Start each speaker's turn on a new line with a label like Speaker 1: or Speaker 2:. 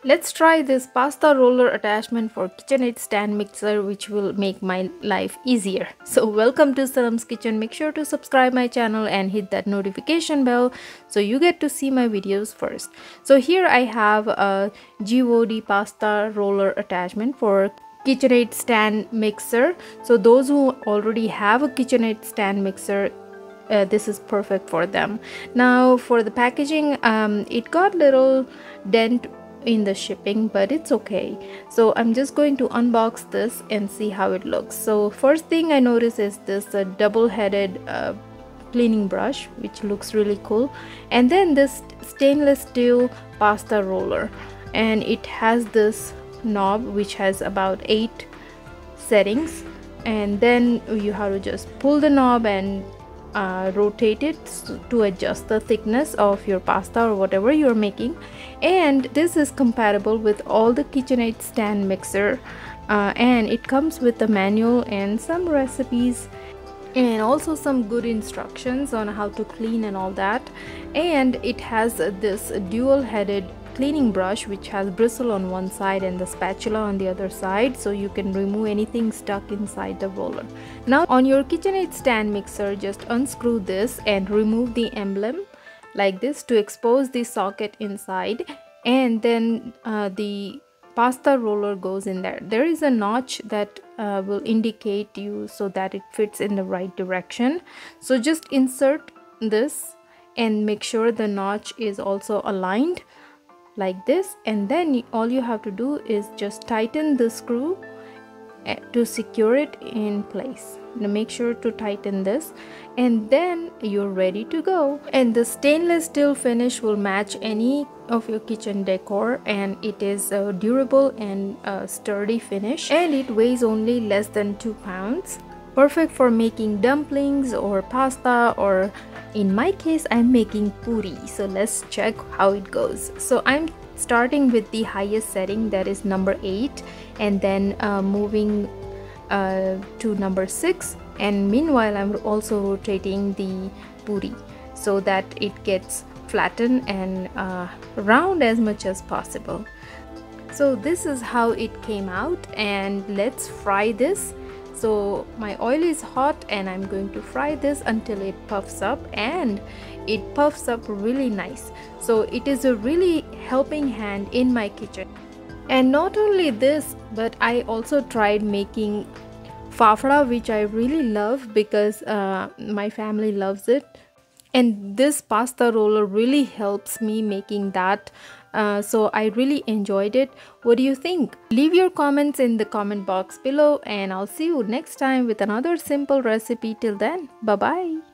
Speaker 1: Let's try this pasta roller attachment for Kitchenaid Stand mixer, which will make my life easier. So welcome to Sanam's Kitchen. Make sure to subscribe my channel and hit that notification bell so you get to see my videos first. So here I have a Gvode Pasta roller attachment for Kitchenaid Stand mixer. So those who already have a Kitchenaid Stand mixer, this is perfect for them. Now for the packaging, it got little dent in the shipping, but it's okay. So I'm just going to unbox this and see how it looks. So first thing I notice is this double-headed cleaning brush, which looks really cool, and then this stainless steel pasta roller, and it has this knob which has about 8 settings, and then you have to just pull the knob and rotate it to adjust the thickness of your pasta or whatever you're making. And this is compatible with all the Kitchenaid Stand mixer, and it comes with a manual and some recipes and also some good instructions on how to clean and all that. And it has this dual headed cleaning brush which has bristle on one side and the spatula on the other side, so you can remove anything stuck inside the roller. Now on your Kitchenaid Stand mixer, just unscrew this and remove the emblem like this to expose the socket inside, and then the pasta roller goes in there. There is a notch that will indicate you so that it fits in the right direction. So just insert this and make sure the notch is also aligned like this, and then all you have to do is just tighten the screw to secure it in place. Now make sure to tighten this, and then you're ready to go. And the stainless steel finish will match any of your kitchen decor, and it is a durable and sturdy finish, and it weighs only less than 2 pounds. Perfect for making dumplings or pasta, or in my case I'm making puri. So let's check how it goes. So I'm starting with the highest setting, that is number 8, and then moving to number 6, and meanwhile I'm also rotating the puri so that it gets flattened and round as much as possible. So this is how it came out, and let's fry this. So my oil is hot and I'm going to fry this until it puffs up, and it puffs up really nice. So it is a really helping hand in my kitchen. And not only this, but I also tried making fafda, which I really love because my family loves it. And this pasta roller really helps me making that. So I really enjoyed it. What do you think? Leave your comments in the comment box below, and I'll see you next time with another simple recipe. Till then, bye bye.